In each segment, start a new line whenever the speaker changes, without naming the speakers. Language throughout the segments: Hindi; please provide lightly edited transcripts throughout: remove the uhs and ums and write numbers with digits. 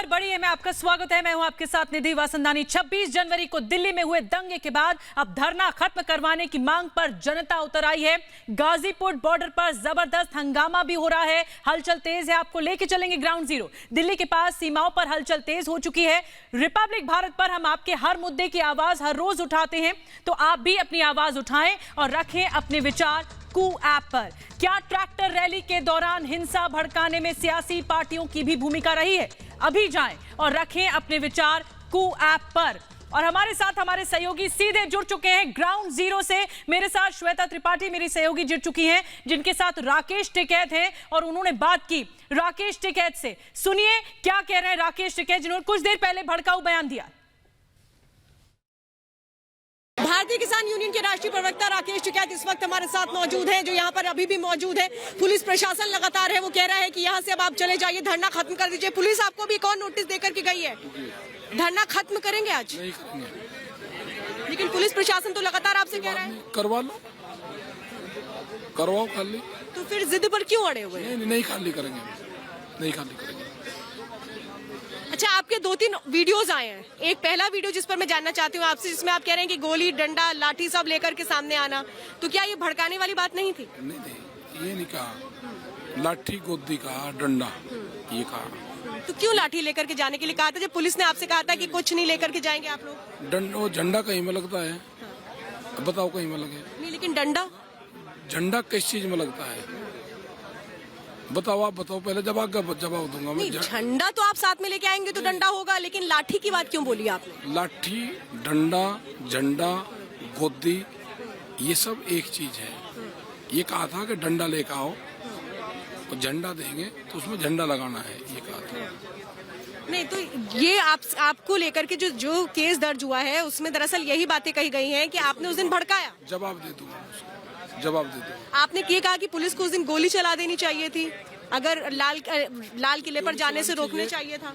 खबर बड़ी है, मैं आपका स्वागत है। मैं हूं आपके साथ निधि वासंदानी। 26 जनवरी को दिल्ली में हुए दंगे के बाद अब धरना खत्म करवाने की मांग पर जनता उतर आई है। गाजीपुर बॉर्डर पर जबरदस्त हंगामा भी हो रहा है, हलचल तेज है। आपको लेके चलेंगे ग्राउंड जीरो। दिल्ली के पास सीमाओं पर हलचल तेज हो चुकी है। रिपब्लिक भारत पर हम आपके हर मुद्दे की आवाज हर रोज उठाते हैं, तो आप भी अपनी आवाज उठाएं और रखें अपने विचार कू ऐप पर। क्या ट्रैक्टर रैली के दौरान हिंसा भड़काने में सियासी पार्टियों की भी भूमिका रही है? अभी जाएं और रखें अपने विचार कू ऐप पर। और हमारे साथ हमारे सहयोगी सीधे जुड़ चुके हैं ग्राउंड जीरो से। मेरे साथ श्वेता त्रिपाठी मेरी सहयोगी जुड़ चुकी हैं, जिनके साथ राकेश टिकैत हैं और उन्होंने बात की राकेश टिकैत से। सुनिए क्या कह रहे हैं राकेश टिकैत, जिन्होंने कुछ देर पहले भड़काऊ बयान दिया।
भारतीय किसान यूनियन के राष्ट्रीय प्रवक्ता राकेश टिकैत इस वक्त हमारे साथ मौजूद हैं, जो यहाँ पर अभी भी मौजूद है। पुलिस प्रशासन लगातार है, वो कह रहा है कि यहाँ से अब आप चले जाइए, धरना खत्म कर दीजिए। पुलिस आपको भी एक और नोटिस देकर के गई है, धरना खत्म करेंगे आज?
नहीं करेंगे।
लेकिन पुलिस प्रशासन तो लगातार आपसे कह रहा है
करवा लो, करवाओ खाली।
तो फिर जिद पर क्यों अड़े हुए?
नहीं खाली करेंगे, नहीं खाली करेंगे।
अच्छा, आपके 2-3 वीडियोस आए हैं। एक पहला वीडियो जिस पर मैं जानना चाहती हूँ आपसे, जिसमें आप कह रहे हैं कि गोली डंडा लाठी सब लेकर के सामने आना, तो क्या ये भड़काने वाली बात नहीं थी?
नहीं, ये नहीं कहा। लाठी गोदी कहा, डंडा ये कहा।
तो क्यों लाठी लेकर के जाने के लिए कहा था, जब पुलिस ने आपसे कहा था कि कुछ नहीं लेकर के जाएंगे आप लोग?
वो झंडा कहीं में लगता है, बताओ कहीं में लगे?
नहीं, लेकिन डंडा
झंडा किस चीज में लगता है? बताओ, आप बताओ पहले, जवाब दूंगा मैं।
झंडा तो आप साथ में लेके आएंगे तो डंडा होगा, लेकिन लाठी की बात क्यों बोली आपने?
लाठी, डंडा, झंडा, गोदी ये सब एक चीज है। ये कहा था कि डंडा लेकर आओ और झंडा देंगे तो उसमें झंडा लगाना है, ये कहा था।
नहीं, तो ये आपको लेकर के जो केस दर्ज हुआ है उसमें दरअसल यही बातें कही गई हैं कि आपने उस दिन भड़काया।
जवाब दे दूंगा उसको, जवाब दे दूंगा।
आपने ये कहा कि पुलिस को उस दिन गोली चला देनी चाहिए थी, अगर लाल किले पर जाने से रोकने चाहिए था।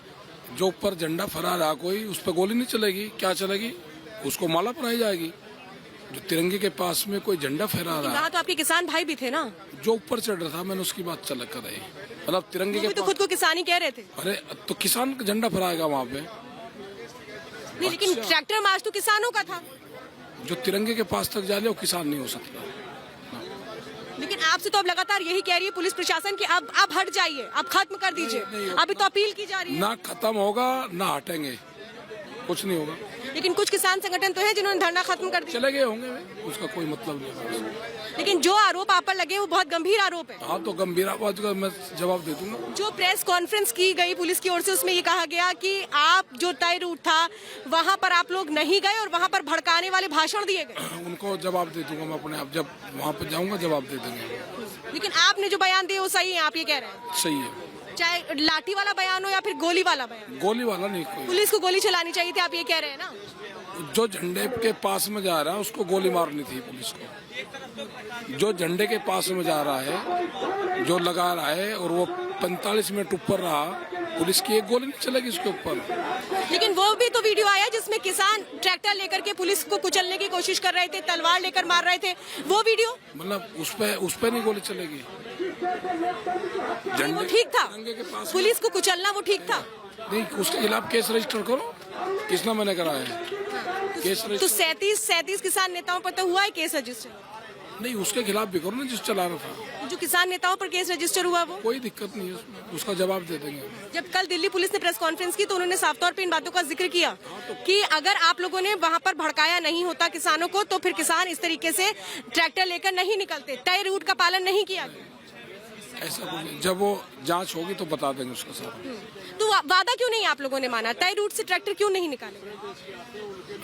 जो ऊपर झंडा फहरा रहा कोई, उस पर गोली नहीं चलेगी, क्या चलेगी? उसको माला पहनाई जाएगी। जो तिरंगे के पास में कोई झंडा फहरा रहा है,
तो आपके किसान भाई भी थे ना?
जो ऊपर चढ़ रहा था, मैंने उसकी बात चल कर रही, मतलब तिरंगे के
तो खुद को किसानी कह रहे थे।
अरे तो किसान का झंडा फहराएगा वहाँ पे?
नहीं, लेकिन ट्रैक्टर मार्च तो किसानों का था।
जो तिरंगे के पास तक जा ले वो किसान नहीं हो सकता।
लेकिन आपसे तो अब लगातार यही कह रही है पुलिस प्रशासन कि अब हट जाइए, अब खत्म कर दीजिए। अभी तो अपील की जा रही है।
ना खत्म होगा ना हटेंगे, कुछ नहीं होगा।
लेकिन कुछ किसान संगठन तो है जिन्होंने धरना खत्म कर दिया।
चले गए होंगे, उसका कोई मतलब नहीं है।
लेकिन जो आरोप आप पर लगे वो बहुत गंभीर आरोप है।
हाँ, तो गंभीर आवाज का मैं जवाब दे दूंगा।
जो प्रेस कॉन्फ्रेंस की गई पुलिस की ओर से, उसमें ये कहा गया कि आप जो तय रूट था वहाँ पर आप लोग नहीं गए और वहाँ पर भड़काने वाले भाषण दिए गए।
उनको जवाब दे दूंगा मैं अपने आप, जब वहाँ पे जाऊंगा जवाब दे देंगे।
लेकिन आपने जो बयान दिया वो सही है, आप ये कह रहे हैं?
सही है।
चाहे लाठी वाला बयान हो या फिर गोली वाला बयान?
गोली वाला नहीं कोई।
पुलिस को गोली चलानी चाहिए थी, आप ये कह रहे हैं ना?
जो झंडे के पास में जा रहा है उसको गोली मारनी थी पुलिस को। जो झंडे के पास में जा रहा है, जो लगा रहा है और वो 45 मिनट ऊपर रहा, पुलिस की एक गोली नहीं चलेगी उसके ऊपर।
लेकिन वो भी तो वीडियो आया जिसमें किसान ट्रैक्टर लेकर के पुलिस को कुचलने की कोशिश कर रहे थे, तलवार लेकर मार रहे थे, वो वीडियो।
मतलब उस पे नहीं गोली चलेगी।
वो ठीक था, पुलिस को कुचलना वो ठीक था।
नहीं, उसके खिलाफ केस रजिस्टर करो। किसने मैंने करा है केस रजिस्टर?
तो 37 किसान नेताओं पर तो हुआ है केस रजिस्टर?
नहीं, उसके खिलाफ भी करो ना जिस चला रहा था।
जो किसान नेताओं पर केस रजिस्टर हुआ वो?
कोई दिक्कत नहीं है उसमें, उसका जवाब दे देंगे।
जब कल दिल्ली पुलिस ने प्रेस कॉन्फ्रेंस की तो उन्होंने साफ तौर पे इन बातों का जिक्र किया कि अगर आप लोगों ने वहां पर भड़काया नहीं होता किसानों को, तो फिर किसान इस तरीके से ट्रैक्टर लेकर नहीं निकलते, तय रूट का पालन नहीं किया गया।
ऐसा कुछ, जब वो जांच होगी तो बता देंगे उसका सारा।
तो वादा क्यों नहीं आप लोगों ने माना? तय रूट से ट्रैक्टर क्यों नहीं निकाले?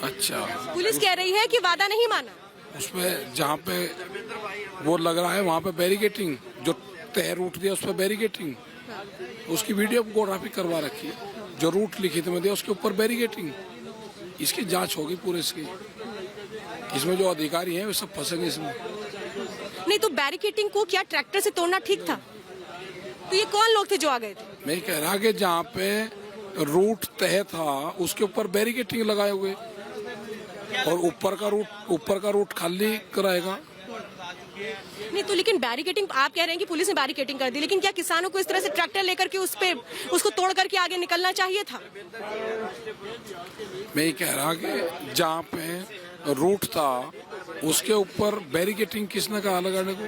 अच्छा,
पुलिस कह रही है कि वादा नहीं माना।
उसमें जहाँ पे वो लग रहा है वहाँ पे बैरिकेटिंग, जो तय रूट दिया उस पर बैरिकेटिंग, उसकी वीडियोग्राफी करवा रखी है। जो रूट लिखित में दिया उसके ऊपर बैरिकेटिंग। इसकी जांच होगी पूरे इसकी। इसमें जो अधिकारी हैं वे सब फंसेंगे इसमें।
नहीं, तो बैरिकेटिंग को क्या ट्रैक्टर से तोड़ना ठीक था? तो ये कौन लोग थे जो आ गए थे?
मैं कह रहा कि जहाँ पे रूट तय था उसके ऊपर बैरिकेटिंग लगाए हुए, और ऊपर का रूट खाली कराएगा।
नहीं तो लेकिन बैरिकेटिंग आप कह रहे हैं कि पुलिस ने बैरिकेटिंग कर दी, लेकिन क्या किसानों को इस तरह से ट्रैक्टर लेकर के उसको तोड़ करके आगे निकलना चाहिए था?
मैं ये कह रहा कि जहाँ पे रूट था उसके ऊपर बैरिकेटिंग किसने कहा लगाने को?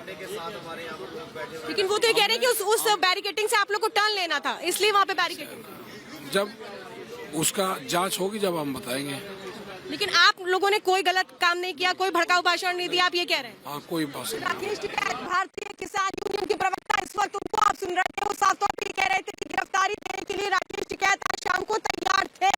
लेकिन वो तो ये कह रहे हैं कि उस बैरिकेटिंग से आप लोग को टर्न लेना था, इसलिए वहाँ पे बैरिकेटिंग।
जब उसका जांच होगी जब हम बताएंगे।
लेकिन आप लोगों ने कोई गलत काम नहीं किया, कोई भड़काऊ भाषण नहीं दिया, आप ये कह रहे हैं?
हाँ, कोई भाषण।
राकेश टिकैत भारतीय किसान यूनियन के प्रवक्ता इस वक्त उनको आप सुन रहे थे, वो साफ तौर पर कह रहे थे कि गिरफ्तारी देने के लिए राकेश टिकैत आज शाम को तैयार थे,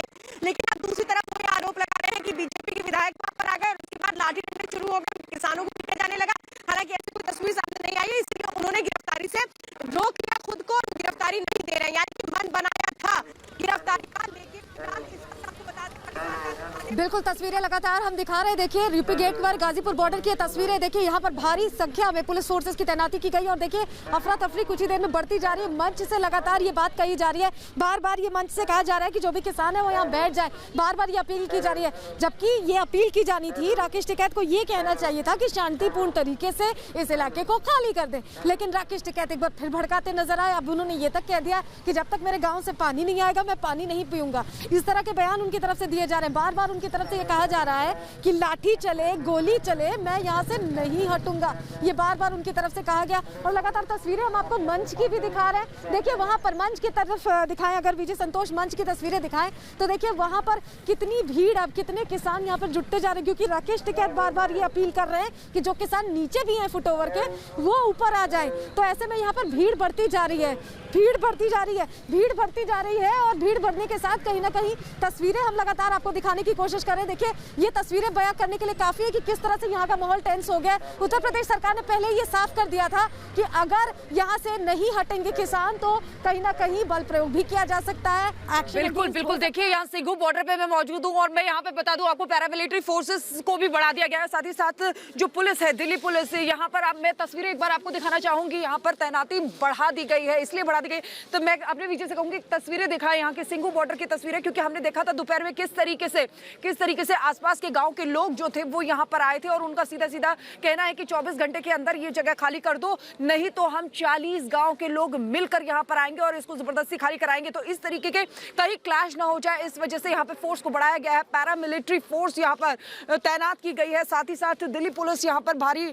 लेकिन अब दूसरी तरफ वो आरोप लगा रहे हैं कि बीजेपी के विधायक वहां पर आ गए और उसके बाद लाठी डंडे शुरू हो गए, किसानों को पीटा जाने लगा। हालांकि ऐसी कोई तस्वीर सामने नहीं आई है, इसलिए उन्होंने गिरफ्तारी से रोक लिया खुद को, गिरफ्तारी नहीं दे रहे हैं, यानी कि मन बनाया था गिरफ्तारी का, लेकिन
बिल्कुल तस्वीरें लगातार हम दिखा रहे हैं। देखिए यूपी गेट पर गाजीपुर बॉर्डर की तस्वीरें देखिए, यहाँ पर भारी संख्या में पुलिस फोर्सेस की तैनाती की गई और देखिए अफरा तफरी कुछ ही देर में बढ़ती जा रही है। मंच से लगातार ये बात कही जा रही है, बार बार ये मंच से कहा जा रहा है कि जो भी किसान है वो यहाँ बैठ जाए, बार बार ये अपील की जा रही है, जबकि ये अपील की जानी थी राकेश टिकैत को ये कहना चाहिए था कि शांतिपूर्ण तरीके से इस इलाके को खाली कर दे, लेकिन राकेश टिकैत एक बार फिर भड़काते नजर आए। अब उन्होंने ये तक कह दिया कि जब तक मेरे गाँव से पानी नहीं आएगा मैं पानी नहीं पीऊंगा। इस तरह के बयान उनकी तरफ से दिए जा रहे हैं, बार बार उनकी तरफ से ये कहा जा रहा है कि लाठी चले गोली चले मैं यहाँ से नहीं हटूंगा, ये बार बार उनकी तरफ से कहा गया। और लगातार तस्वीरें हम आपको मंच की भी दिखा रहे हैं, देखिए वहां पर मंच की तरफ दिखाएं, अगर विजय संतोष मंच की तस्वीरें दिखाएं तो देखिए वहां पर कितनी भीड़, अब कितने किसान यहाँ पर जुटते जा रहे हैं, क्योंकि राकेश टिकैत बार बार ये अपील कर रहे हैं कि जो किसान नीचे भी हैं फुटओवर के वो ऊपर आ जाए। तो ऐसे में यहाँ पर भीड़ बढ़ती जा रही है, भीड़ बढ़ती जा रही है, भीड़ बढ़ती जा रही है और भीड़ बढ़ने के साथ कहीं ना कहीं तस्वीरें हम लगातार आपको दिखाने की कोशिश करें। देखिए ये तस्वीरें बयां करने के लिए काफी है कि किस तरह से यहाँ का माहौल टेंस हो गया। उत्तर प्रदेश सरकार ने पहले ये साफ कर दिया था कि अगर यहाँ से नहीं हटेंगे किसान तो कहीं ना कहीं बल प्रयोग भी किया जा सकता है।
बिल्कुल बिल्कुल, देखिए यहाँ सिंघू बॉर्डर पे मैं मौजूद हूँ और मैं यहाँ पे बता दूं आपको पैरामिलिट्री फोर्सेस को भी बढ़ा दिया गया है, साथ ही साथ जो पुलिस है दिल्ली पुलिस, यहाँ पर अब मैं तस्वीरें एक बार आपको दिखाना चाहूंगी। यहाँ पर तैनाती बढ़ा दी गई है, इसलिए बढ़ा दी गई तो मैं अपने विजय से कहूंगी तस्वीरें दिखाएं यहाँ के सिंघू बॉर्डर की तस्वीरें, क्योंकि हमने देखा था दोपहर में किस तरीके से आसपास के गांव के लोग जो थे वो यहाँ पर आए थे और उनका सीधा सीधा कहना है कि 24 घंटे के अंदर ये जगह खाली कर दो, नहीं तो हम 40 गांव के लोग मिलकर यहाँ पर आएंगे और इसको जबरदस्ती खाली कराएंगे। तो इस तरीके के कहीं क्लैश ना हो जाए, इस वजह से यहाँ पे फोर्स को बढ़ाया गया है, पैरामिलिट्री फोर्स यहाँ पर तैनात की गई है, साथ ही साथ दिल्ली पुलिस यहाँ पर भारी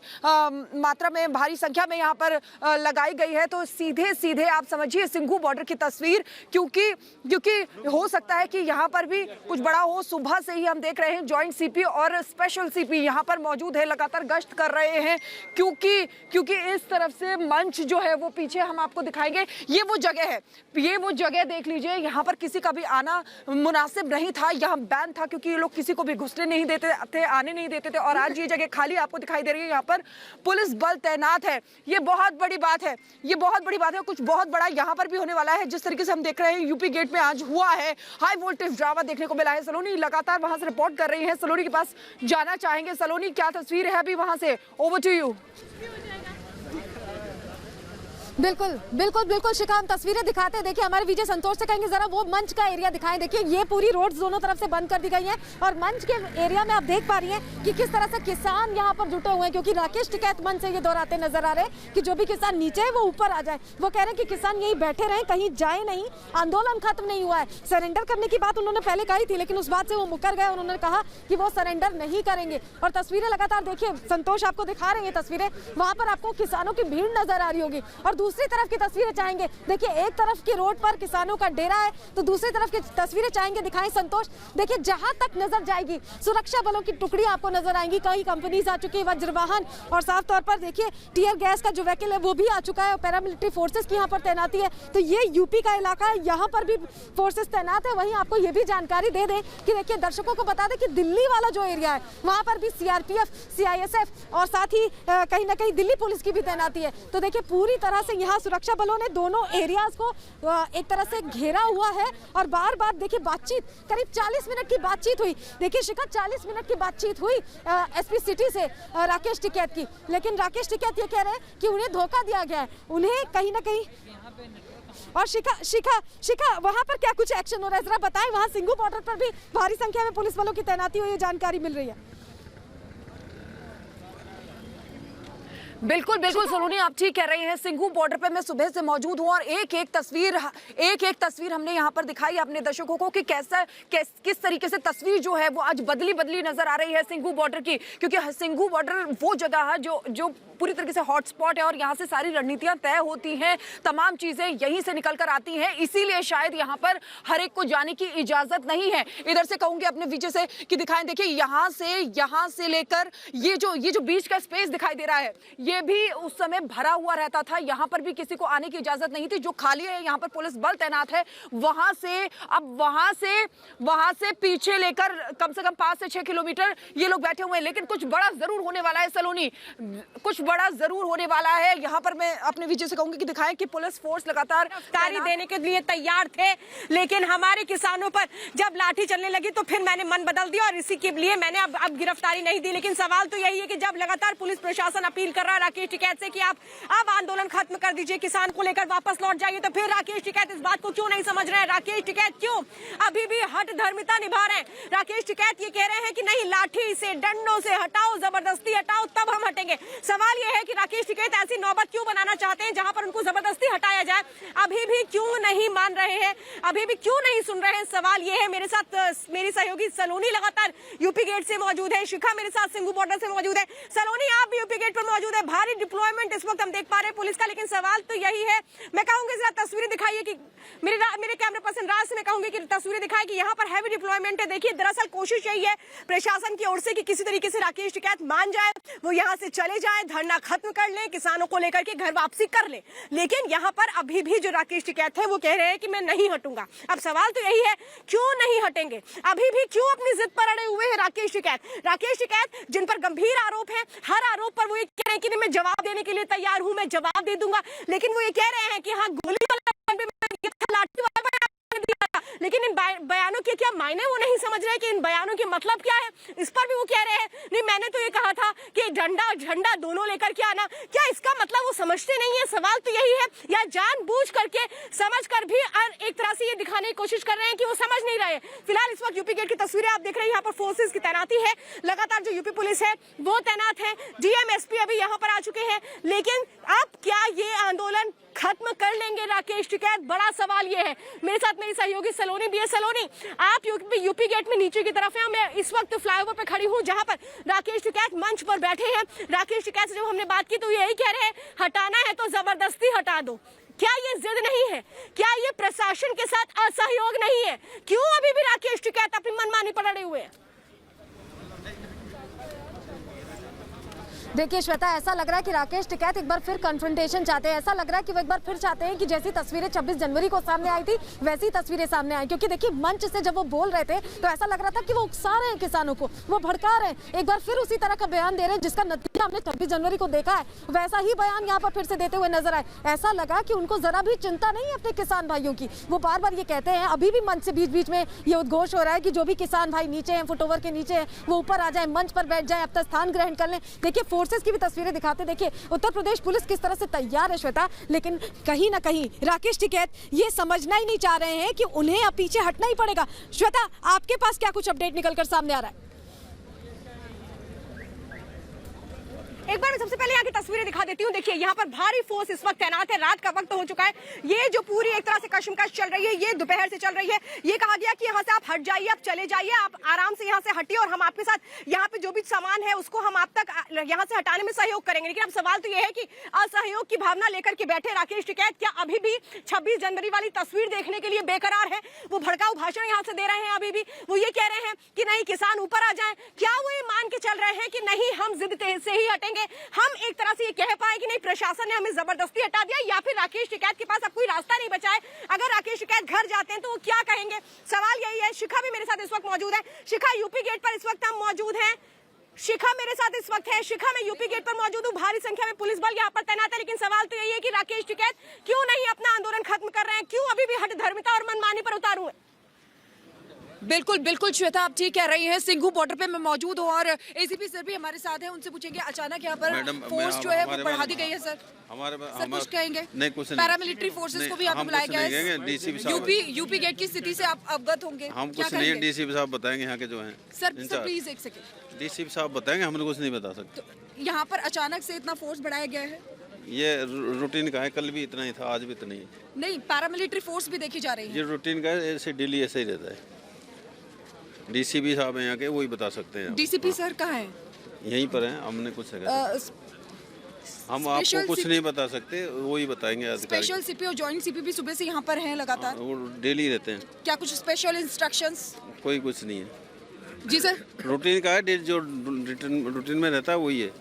मात्रा में, भारी संख्या में यहाँ पर लगाई गई है। तो सीधे सीधे आप समझिए सिंघू बॉर्डर की तस्वीर, क्योंकि हो सकता है कि यहाँ पर भी कुछ बड़ा हो। सुबह से ही हम देख रहे हैं ज्वाइंट सीपी और स्पेशल सीपी यहाँ पर मौजूद है, लगातार गश्त कर रहे हैं, क्योंकि इस तरफ से मंच जो है वो पीछे हम आपको दिखाएंगे, ये वो जगह है, ये वो जगह देख लीजिए, यहाँ पर किसी का भी आना मुनासिब नहीं था, यहाँ बैन था क्योंकि ये लोग किसी को भी घुसने नहीं देते थे, आने नहीं देते थे और आज ये जगह खाली आपको दिखाई दे रही है। यहाँ पर पुलिस बल तैनात है, ये बहुत बड़ी बात है, ये बहुत बड़ी बात है। कुछ बहुत बड़ा यहाँ पर भी होने वाला है, जिस तरीके से हम देख रहे हैं यूपी गेट में आज हुआ है, हाई वोल्टेज ड्रामा देखने को मिला है। सलोनी लगातार वहां से रिपोर्ट कर रही है, सलोनी के पास जाना चाहेंगे। सलोनी क्या तस्वीर है अभी वहां से, ओवर टू यू।
बिल्कुल बिल्कुल बिल्कुल शिखा, हम तस्वीरें दिखाते हैं। देखिए हमारे विजय संतोष से कहेंगे जरा वो मंच का एरिया दिखाएं। देखिए ये पूरी रोड्स दोनों तरफ से बंद कर दी गई हैं और मंच के एरिया में आप देख पा रही हैं कि किस तरह से किसान यहाँ पर जुटे हुए हैं, क्योंकि राकेश टिकैत मंच से ये दोहराते नजर आ रहे हैं कि जो भी किसान नीचे है वो ऊपर आ जाए। वो कह रहे हैं कि किसान यही बैठे रहे, कहीं जाए नहीं, आंदोलन खत्म नहीं हुआ है। सरेंडर करने की बात उन्होंने पहले कही थी, लेकिन उस बात से वो मुकर गए। उन्होंने कहा कि वो सरेंडर नहीं करेंगे और तस्वीरें लगातार देखिए संतोष आपको दिखा रहे हैं तस्वीरें, वहां पर आपको किसानों की भीड़ नजर आ रही होगी और दूसरी तरफ की तस्वीरें चाहेंगे। देखिए एक तरफ की रोड पर किसानों का डेरा है तो दूसरी तरफ की तस्वीरें चाहेंगे दिखाएं संतोष। देखिए जहां तक नजर जाएगी सुरक्षा बलों की टुकड़ी आपको नजर आएंगी, कई कंपनीज आ चुकी है, वज्रवाहन और साफ तौर पर देखिए टीयर गैस का जो व्हीकल है वो भी आ चुका है और पैरामिलिट्री फोर्सेस की यहाँ पर तैनाती है। तो ये यूपी का इलाका है, यहाँ पर भी फोर्सेस तैनात है। वहीं आपको ये भी जानकारी दे दें कि देखिए दर्शकों को बता दें कि दिल्ली वाला जो एरिया है वहां पर भी सीआरपीएफ, सीआईएसएफ और साथ ही कहीं ना कहीं दिल्ली पुलिस की भी तैनाती है। तो देखिए पूरी तरह से यहाँ सुरक्षा बलों ने दोनों एरियाज को एक तरह से घेरा हुआ है और बार बार देखिए बातचीत, करीब 40 मिनट की बातचीत हुई। देखिए शिखा 40 मिनट की बातचीत हुई एसपी सिटी से राकेश टिकैत की, लेकिन राकेश टिकैत ये कह रहे हैं कि उन्हें धोखा दिया गया है, उन्हें कहीं ना कहीं। और शिखा वहां पर क्या कुछ एक्शन हो रहा है जरा बताएं। वहां सिंघू बॉर्डर पर भी भारी संख्या में पुलिस बलों की तैनाती हुई, जानकारी मिल रही है।
बिल्कुल बिल्कुल सलोनी, आप ठीक कह रही हैं। सिंघू बॉर्डर पे मैं सुबह से मौजूद हूं और एक एक तस्वीर हमने यहाँ पर दिखाई अपने दर्शकों को कि किस तरीके से तस्वीर जो है वो आज बदली नजर आ रही है सिंघू बॉर्डर की, क्योंकि सिंघू बॉर्डर वो जगह है जो पूरी तरीके से हॉटस्पॉट है और यहाँ से सारी रणनीतियां तय होती हैं, तमाम चीजें यहीं से निकल कर आती हैं, इसीलिए शायद यहाँ पर हर एक को जाने की इजाजत नहीं है। इधर से कहूंगी अपने विजय से कि दिखाएं, देखिए यहाँ से लेकर ये जो बीच का स्पेस दिखाई दे रहा है ये भी उस समय भरा हुआ रहता था, यहाँ पर भी किसी को आने की इजाजत नहीं थी। जो खाली है यहाँ पर पुलिस बल तैनात है, वहां से पीछे लेकर कम से कम 5 से 6 किलोमीटर ये लोग बैठे हुए हैं। लेकिन कुछ बड़ा जरूर होने वाला है सलोनी, कुछ बड़ा जरूर होने वाला है। यहाँ पर मैं अपने विजय से कहूंगी कि दिखाएं कि पुलिस फोर्स लगातार
गिरफ्तारी देने के लिए तैयार थे, लेकिन हमारे किसानों पर जब लाठी चलने लगी तो फिर मैंने मन बदल दिया और इसी के लिए मैंने अब गिरफ्तारी नहीं दी। लेकिन सवाल तो यही है कि जब लगातार पुलिस प्रशासन अपील कर रहा है राकेश टिकैत से कि आप अब आंदोलन खत्म कर दीजिए, किसान को लेकर वापस लौट जाइए, तो फिर राकेश टिकैत इस बात को क्यों नहीं समझ रहे हैं? राकेश टिकैत क्यों अभी भी हट धर्मिता निभा रहे हैं? राकेश टिकैत ये कह रहे हैं कि नहीं, लाठी से डंडों से हटाओ, जबरदस्ती हटाओ, तब हम हटेंगे। सवाल ये है कि राकेश टिकैत ऐसी नौबत क्यों बनाना चाहते हैं जहां पर उनको जबरदस्ती हटाया जाए? अभी भी क्यों नहीं मान रहे हैं, अभी भी क्यों नहीं सुन रहे हैं? सवाल ये है। मेरे साथ मेरी सहयोगी सलोनी लगातार यूपी गेट से मौजूद है, शिखा मेरे साथ सिंघू बॉर्डर से मौजूद है। सलोनी, आप भी यूपी गेट पर मौजूद है, भारी डिप्लॉयमेंट इस वक्त हम देख पा रहे हैं पुलिस का, लेकिन सवाल तो यही है। मैं कहूंगी जरा तस्वीरें दिखाइए कि मेरे कैमरा पर्सन राज से मैं कहूंगी कि तस्वीरें दिखाए कि यहाँ पर हैवी डिप्लॉयमेंट है। देखिए, दरअसल कोशिश यही है प्रशासन की ओर से कि किसी तरीके से राकेश टिकैत मान जाए, वो यहाँ से चले जाए, धरना खत्म कर ले, किसानों को लेकर के घर वापसी कर ले। लेकिन यहाँ पर अभी भी जो राकेश टिकैत है वो कह रहे हैं कि मैं नहीं हटूंगा। अब सवाल तो यही है, क्यों नहीं हटेंगे? अभी भी क्यों अपनी जिद पर अड़े हुए हैं राकेश टिकैत? राकेश टिकैत जिन पर गंभीर आरोप है, हर आरोप पर वो ये कह रहे हैं कि मैं जवाब देने के लिए तैयार हूं, मैं जवाब दे दूंगा। लेकिन वो ये कह रहे हैं कि हाँ, गोली वाला लाठी वाला लेकिन इन बयानों के क्या मायने वो नहीं समझ रहे कि इन बयानों के मतलब क्या है। इस पर भी वो कह रहे हैं नहीं, मैंने तो ये कहा था कि झंडा दोनों लेकर के आना। क्या इसका मतलब वो समझते नहीं है? सवाल तो यही है, या जानबूझ करके समझ कर भी एक तरह से ये दिखाने की कोशिश कर रहे हैं कि वो समझ नहीं रहे। फिलहाल इस वक्त यूपी गेट की तस्वीरें आप देख रहे हैं, यहाँ पर फोर्सेस की तैनाती है, लगातार जो यूपी पुलिस है वो तैनात है, डीएम एसपी अभी यहाँ पर आ चुके हैं। लेकिन अब क्या ये आंदोलन खत्म कर लेंगे राकेश टिकैत? बड़ा सवाल ये है। मेरे साथ मेरी सहयोगी सलोनी भी है। सलोनी, आप यूपी गेट में नीचे की तरफ हैं, मैं इस वक्त फ्लाईओवर पे खड़ी हूँ जहां पर राकेश टिकैत मंच पर बैठे हैं। राकेश टिकैत से जब हमने बात की तो यही कह रहे हैं, हटाना है तो जबरदस्ती हटा दो। क्या ये जिद नहीं है? क्या ये प्रशासन के साथ असहयोग नहीं है? क्यों अभी भी राकेश टिकैत अपनी मनमानी पर अड़े हुए हैं?
देखिए श्वेता, ऐसा लग रहा है कि राकेश टिकैत एक बार फिर कन्फ्रंटेशन चाहते हैं। ऐसा लग रहा है कि वो एक बार फिर चाहते हैं कि जैसी तस्वीरें 26 जनवरी को सामने आई थी वैसी तस्वीरें सामने आई। क्योंकि देखिए, मंच से जब वो बोल रहे थे तो ऐसा लग रहा था कि वो उकसा रहे हैं किसानों को, वो भड़का रहे हैं। एक बार फिर उसी तरह का बयान दे रहे हैं जिसका नतीजा हमने 26 जनवरी को देखा है, वैसा ही बयान यहाँ पर फिर से देते हुए नजर आए। ऐसा लगा कि उनको जरा भी चिंता नहीं है अपने किसान भाइयों की। वो बार बार ये कहते हैं, अभी भी मंच से बीच बीच में ये उद्घोष हो रहा है कि जो भी किसान भाई नीचे हैं, फुटओवर के नीचे हैं, वो ऊपर आ जाए, मंच पर बैठ जाए, अपना स्थान ग्रहण कर लें। देखिए, फोर्सेस की भी तस्वीरें दिखाते, देखिए उत्तर प्रदेश पुलिस किस तरह से तैयार है श्वेता। लेकिन कहीं ना कहीं राकेश टिकैत ये समझना ही नहीं चाह रहे हैं कि उन्हें अब पीछे हटना ही पड़ेगा। श्वेता, आपके पास क्या कुछ अपडेट निकलकर सामने आ रहा है?
एक बार मैं सबसे पहले यहाँ की तस्वीरें दिखा देती हूँ। देखिए, यहाँ पर भारी फोर्स इस वक्त तैनात है, रात का वक्त हो चुका है। ये जो पूरी एक तरह से कशमकश चल रही है, ये दोपहर से चल रही है। ये कहा गया कि यहाँ से आप हट जाइए, आप चले जाइए, आप आराम से यहाँ से हटिए और हम आपके साथ यहाँ पे जो भी सामान है उसको हम आप तक यहाँ से हटाने में सहयोग करेंगे। लेकिन अब सवाल तो ये है कि असहयोग की भावना लेकर के बैठे राकेश टिकैत क्या अभी भी 26 जनवरी वाली तस्वीर देखने के लिए बेकरार है? वो भड़काऊ भाषण यहाँ से दे रहे हैं अभी भी। वो ये कह रहे हैं कि नहीं, किसान ऊपर आ जाए। क्या वो ये मान के चल रहे हैं कि नहीं, हम जिद से ही हटेंगे? हम एक तरह से ये कह पाए कि नहीं, प्रशासन ने हमें जबरदस्ती हटा दिया, या फिर राकेश टिकैत के पास अब कोई रास्ता नहीं बचा है? अगर राकेश टिकैत घर जाते हैं तो वो क्या कहेंगे? सवाल यही है। शिखा भी मेरे साथ इस वक्त मौजूद है। शिखा, यूपी गेट पर इस वक्त हम मौजूद हैं। शिखा मेरे साथ इस वक्त है। शिखा, मैं यूपी गेट पर मौजूद हूँ, भारी संख्या में पुलिस बल यहाँ पर तैनात है। लेकिन सवाल तो यही है कि राकेश टिकैत क्यों नहीं अपना आंदोलन खत्म कर रहे हैं? क्यों अभी भी हट धर्मिता और मनमानी पर उतारू है?
बिल्कुल बिल्कुल श्वेता, आप ठीक कह रही हैं। सिंघू बॉर्डर पे मैं मौजूद हूँ और एसीपी सर भी हमारे साथ हैं, उनसे पूछेंगे अचानक यहाँ पर फोर्स जो है वो बढ़ा दी गई है। सर कुछ कहेंगे?
नहीं, कुछ नहीं।
पैरामिलिट्री फोर्सेस को भी यहाँ बुलाया गया है। यूपी गेट की स्थिति से आप अवगत होंगे।
हम कुछ नहीं, डीसीपी साहब बताएंगे यहाँ के जो हैं।
सर प्लीज एक सेकंड।
डीसीपी साहब बताएंगे, हम कुछ नहीं बता सकते।
यहाँ पर अचानक से इतना फोर्स बढ़ाया गया है?
ये रूटीन का है, कल भी इतना ही था, आज भी इतना ही है।
नहीं, पैरामिलिट्री फोर्स भी देखी जा रही है।
ये रूटीन का है, ऐसे डेली ऐसे ही रहता है। डीसीपी साहब हैं यहाँ के, वही बता सकते हैं।
डीसीपी सर कहाँ हैं?
यहीं पर हैं, हमने कुछ हम आपको कुछ नहीं बता सकते, वही बताएंगे अधिकारी।
स्पेशल सीपी और जॉइंट सीपी भी सुबह से यहाँ पर हैं लगातार?
वो डेली रहते हैं।
क्या कुछ स्पेशल इंस्ट्रक्शंस?
कोई कुछ नहीं है
जी सर।
रूटीन का है, जो रूटीन में रहता है वही है।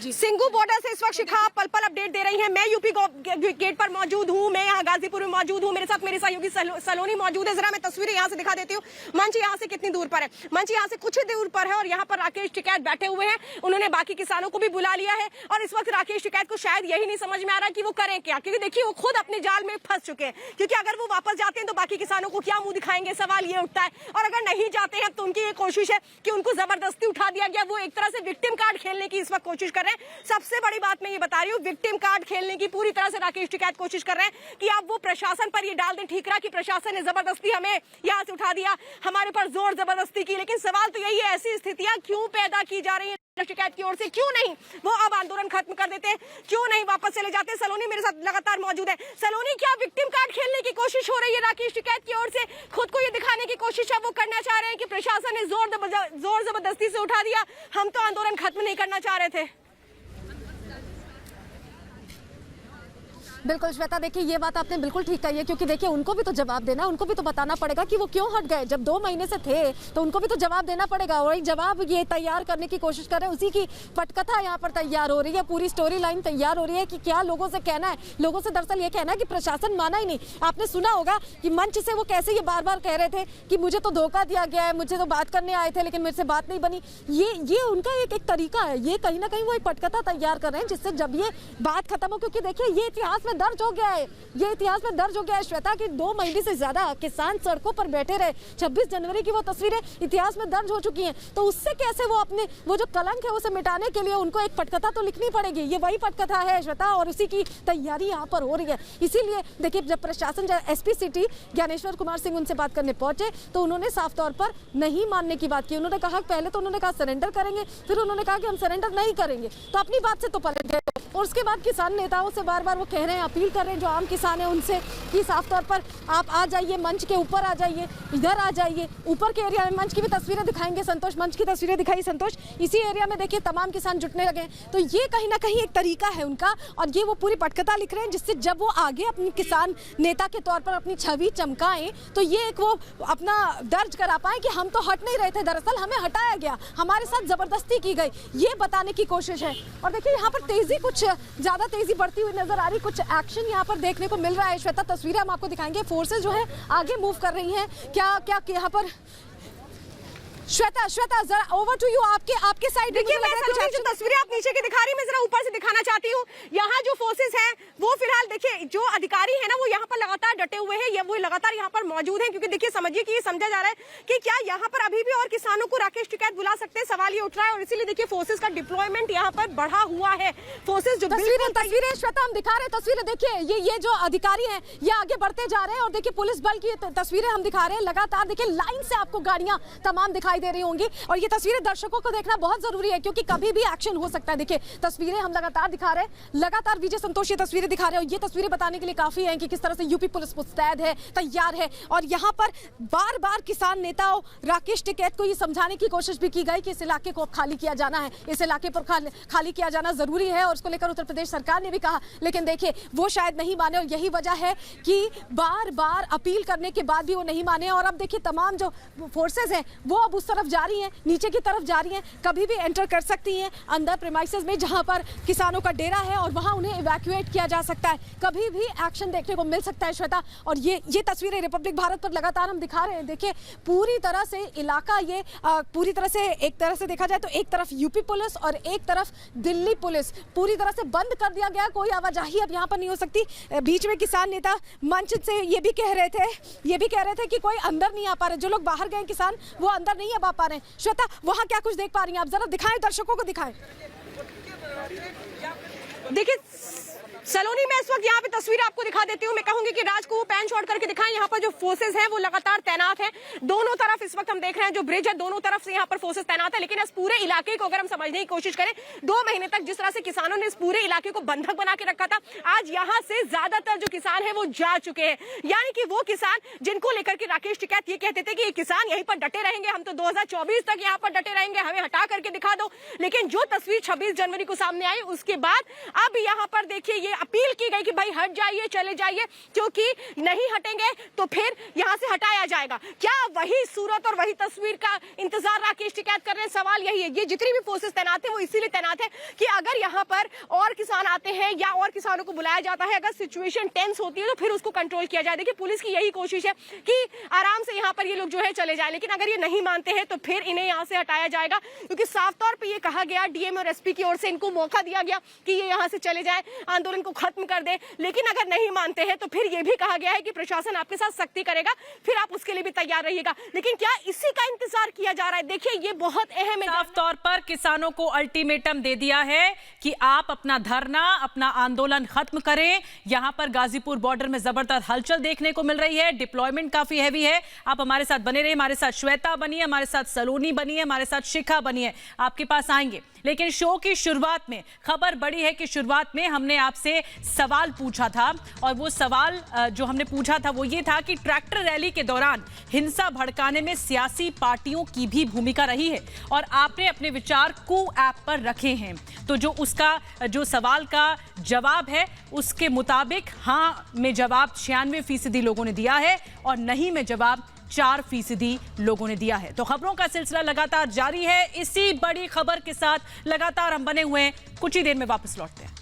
सिंगू बॉर्डर से इस वक्त शिखा पल पल अपडेट दे रही हैं। मैं यूपी गेट पर मौजूद हूं, मैं यहाँ गाजीपुर में मौजूद हूं, मेरे साथ मेरे सहयोगी सलोनी मौजूद है। जरा मैं तस्वीरें यहाँ से दिखा देती हूँ। मंच यहाँ से कितनी दूर पर है? मंच यहाँ से कुछ ही दूर पर है और यहाँ पर राकेश टिकैत बैठे हुए हैं। उन्होंने बाकी किसानों को भी बुला लिया है और इस वक्त राकेश टिकैत को शायद यही नहीं समझ में आ रहा कि वो करें क्या, क्योंकि देखिए वो खुद अपने जाल में फंस चुके हैं। क्योंकि अगर वो वापस जाते हैं तो बाकी किसानों को क्या मुंह दिखाएंगे, सवाल ये उठता है। और अगर नहीं जाते हैं तो उनकी ये कोशिश है कि उनको जबरदस्ती उठा दिया गया। वो एक तरह से विक्टिम कार्ड खेलने की इस वक्त कोशिश कर रहे हैं। सबसे बड़ी बात मैं ये बता रही हूँ, विक्टिम कार्ड खेलने की पूरी तरह से राकेश टिकैत कोशिश कर रहे हैं कि आप वो प्रशासन पर ये डाल दें ठीकरा कि प्रशासन ने जबरदस्ती हमें यहाँ से उठा दिया, हमारे ऊपर जोर जबरदस्ती की। लेकिन सवाल तो यही है, ऐसी स्थितियां क्यों पैदा की जा रही है टिकैत की ओर से? क्यों नहीं वो अब आंदोलन खत्म कर देते, क्यों नहीं वापस चले जाते? सलोनी मेरे साथ लगातार मौजूद है। सलोनी, क्या विक्टिम कार्ड खेलने की कोशिश हो रही है राकेश टिकैत की ओर से? खुद को ये दिखाने की कोशिश है वो करना चाह रहे हैं कि प्रशासन ने जोर जबरदस्ती से उठा दिया, हम तो आंदोलन खत्म नहीं करना चाह रहे थे।
बिल्कुल श्वेता, देखिए ये बात आपने बिल्कुल ठीक कही है, क्योंकि देखिए उनको भी तो जवाब देना, उनको भी तो बताना पड़ेगा कि वो क्यों हट गए। जब 2 महीने से थे तो उनको भी तो जवाब देना पड़ेगा। और एक जवाब ये तैयार करने की कोशिश कर रहे हैं, उसी की पटकथा यहाँ पर तैयार हो रही है, पूरी स्टोरी लाइन तैयार हो रही है कि क्या लोगों से कहना है। लोगों से दरअसल ये कहना है कि प्रशासन माना ही नहीं। आपने सुना होगा कि मंच से वो कैसे ये बार बार कह रहे थे कि मुझे तो धोखा दिया गया है, मुझे तो बात करने आए थे लेकिन मेरे से बात नहीं बनी। ये उनका एक तरीका है, ये कहीं ना कहीं वो एक पटकथा तैयार कर रहे हैं जिससे जब ये बात खत्म हो, क्योंकि देखिए ये इतिहास में दर्ज हो गया है, ये इतिहास में दर्ज हो गया है श्वेता कि 2 महीने से ज्यादा किसान सड़कों पर बैठे रहे। 26 जनवरी की वो तस्वीरें इतिहास में दर्ज हो चुकी हैं। तो उससे कैसे वो अपने वो जो कलंक है उसे मिटाने के लिए उनको एक पटकथा तो लिखनी पड़ेगी। ये वही पटकथा है श्वेता, और उसी की तैयारी यहाँ पर हो रही है। इसीलिए देखिए जब प्रशासन एसपी सिटी ज्ञानेश्वर कुमार सिंह उनसे बात करने पहुंचे तो उन्होंने साफ तौर पर नहीं मानने की बात की। उन्होंने कहा, पहले तो उन्होंने कहा सरेंडर करेंगे, फिर उन्होंने कहा कि हम सरेंडर नहीं करेंगे। तो अपनी बात से तो पलट गए। और उसके बाद किसान नेताओं से बार बार वो कह रहे हैं, अपील कर रहे हैं जो आम किसान है उनसे कि साफ तौर पर आप आ जाइए, मंच के ऊपर आ जाइए, इधर आ जाइए। ऊपर के एरिया में मंच की भी तस्वीरें दिखाएंगे संतोष, मंच की तस्वीरें दिखाई संतोष। इसी एरिया में देखिए तमाम किसान जुटने लगे। तो ये कहीं ना कहीं एक तरीका है उनका, और ये वो पूरी पटकथा लिख रहे हैं जिससे जब वो आगे अपनी किसान नेता के तौर पर अपनी छवि चमकाएं तो ये एक वो अपना दर्ज करा पाए कि हम तो हट नहीं रहे थे, दरअसल हमें हटाया गया, हमारे साथ जबरदस्ती की गई, ये बताने की कोशिश है। और देखिए यहाँ पर तेजी, कुछ ज्यादा तेजी बढ़ती हुई नजर आ रही, कुछ एक्शन यहाँ पर देखने को मिल रहा है श्वेता। तस्वीरें हम आपको दिखाएंगे, फोर्सेस जो है आगे मूव कर रही हैं। क्या यहाँ पर श्वेता जरा ओवर टू यू, आपके साइड।
देखिए मैं सलोनी जो तस्वीरें आप नीचे की दिखा रही हैं, मैं जरा ऊपर से दिखाना चाहती हूँ। यहाँ जो फोर्सेस हैं वो फिलहाल देखिए जो अधिकारी हैं ना वो यहाँ पर लगातार डटे हुए हैं, ये वो लगातार यहाँ पर मौजूद हैं। क्योंकि देखिए समझिए कि ये समझा जा रहा है कि क्या यहाँ पर अभी भी और किसानों को राकेश टिकैत बुला सकते हैं, सवाल ये उठ रहा है। और इसीलिए देखिए फोर्सेस का डिप्लॉयमेंट यहाँ पर बढ़ा हुआ है। फोर्सेस जो
तस्वीरें श्वेता हम दिखा रहे हैं, तस्वीरें देखिए ये जो अधिकारी हैं ये आगे बढ़ते जा रहे हैं। और देखिए पुलिस बल की तस्वीरें हम दिखा रहे हैं, लगातार देखिए लाइन से आपको गाड़ियां तमाम दिखाई दे रही होंगी। और ये तस्वीरें दर्शकों को देखना बहुत जरूरी है क्योंकि कभी भी एक्शन हो सकता है। देखिए तस्वीरें हम लगातार दिखा रहे हैं, लगातार विजय संतोष ये तस्वीरें दिखा रहे हैं। और ये तस्वीरें बताने के लिए काफी है कि किस तरह से यूपी पुलिस मुस्तैद है, तैयार है। और यहाँ पर बार बार किसान नेताओं राकेश टिकैत को ये समझाने की कोशिश भी की गई कि इस इलाके को खाली किया जाना है, इस इलाके पर खाली किया जाना जरूरी है। और उसको लेकर उत्तर प्रदेश सरकार ने भी कहा, लेकिन देखिए वो शायद नहीं माने। और यही वजह है कि बार बार अपील करने के बाद भी वो नहीं माने। और अब देखिए तमाम जो फोर्सेज हैं वो अब उस तरफ जा रही हैं, नीचे की तरफ जा रही हैं, कभी भी एंटर कर सकती हैं अंदर प्रीमाइसेस में जहां पर किसानों का डेरा है, और वहां उन्हें इवैक्यूएट किया जा सकता है। कभी भी एक्शन देखने को मिल सकता है श्वेता। और ये तस्वीरें रिपब्लिक भारत पर लगातार हम दिखा रहे हैं। देखिए पूरी तरह से इलाका ये पूरी तरह से, एक तरह से देखा जाए तो एक तरफ यूपी पुलिस और एक तरफ दिल्ली पुलिस पूरी तरह से बंद कर दिया गया। कोई आवाजाही अब यहाँ पर नहीं हो सकती। बीच में किसान नेता मंच से ये भी कह रहे थे कि कोई अंदर नहीं आ पा रहे, जो लोग बाहर गए किसान वो अंदर नहीं अब आ पा रहे हैं। श्वेता वहां क्या कुछ देख पा रही हैं आप, जरा दिखाएं, दर्शकों को दिखाएं।
देखिए सलोनी में इस वक्त यहाँ पे तस्वीर आपको दिखा देती हूँ। मैं कहूंगी कि राज को वो पैन शॉट करके दिखाएं। यहाँ पर जो फोर्सेज हैं वो लगातार तैनात हैं दोनों तरफ। इस वक्त हम देख रहे हैं जो ब्रिज है दोनों तरफ से यहाँ पर फोर्सेज तैनात है। लेकिन इस पूरे इलाके को अगर हम समझने की कोशिश करें, 2 महीने तक जिस तरह से किसानों ने इस पूरे इलाके को बंधक बना के रखा था, आज यहाँ से ज्यादातर जो किसान है वो जा चुके हैं। यानी कि वो किसान जिनको लेकर के राकेश टिकैत ये कहते थे कि ये किसान यहीं पर डटे रहेंगे, हम तो 2024 तक यहाँ पर डटे रहेंगे, हमें हटा करके दिखा दो। लेकिन जो तस्वीर 26 जनवरी को सामने आई उसके बाद अब यहाँ पर देखिए ये अपील की गई कि भाई हट जाइए, चले जाइए, क्योंकि नहीं हटेंगे तो फिर यहाँ से हटाया जाएगा। क्या वही सूरत और वही तस्वीर का इंतजार राकेश टिकैत कर रहे हैं? सवाल यही है। ये जितनी भी फोर्सेस तैनात है वो इसीलिए तैनात है कि अगर यहाँ पर और किसान आते हैं या और किसानों को बुलाया जाता है, अगर सिचुएशन टेंस होती है तो फिर उसको कंट्रोल किया जाए। देखिए पुलिस की यही कोशिश है कि आराम से यहाँ पर ये लोग जो है चले जाए, लेकिन अगर ये नहीं मानते हैं तो फिर इन्हें यहाँ से हटाया जाएगा। क्योंकि साफ तौर पर ये कहा गया, डीएम और एसपी की ओर से इनको मौका दिया गया कि ये यहाँ से चले जाए, आंदोलन को खत्म कर दे। लेकिन अगर नहीं मानते हैं तो फिर ये भी कहा गया है कि प्रशासन आपके साथ सख्ती करेगा, फिर आप उसके लिए भी तैयार रहिएगा। लेकिन क्या इसी का इंतजार किया जा रहा है? देखिए ये बहुत अहम है।
साफ तौर पर किसानों को अल्टीमेटम दे दिया है कि आप अपना धरना, अपना आंदोलन खत्म करें। यहां पर गाजीपुर बॉर्डर में जबरदस्त हलचल देखने को मिल रही है, डिप्लॉयमेंट काफी हैवी है। आप हमारे साथ बने रहिए, हमारे साथ श्वेता बनी है, हमारे साथ सलोनी बनी है, हमारे साथ शिखा बनी है, आपके पास आएंगे। लेकिन शो की शुरुआत में खबर बड़ी है कि शुरुआत में हमने आपसे सवाल पूछा था और वो सवाल जो हमने पूछा था वो ये था कि ट्रैक्टर रैली के दौरान हिंसा भड़काने में सियासी पार्टियों की भी भूमिका रही है और आपने अपने विचार कू ऐप पर रखे हैं। तो जो उसका जो सवाल का जवाब है उसके मुताबिक हाँ में जवाब 96% लोगों ने दिया है और नहीं में जवाब 4% लोगों ने दिया है। तो खबरों का सिलसिला लगातार जारी है। इसी बड़ी खबर के साथ लगातार हम बने हुए हैं। कुछ ही देर में वापस लौटते हैं।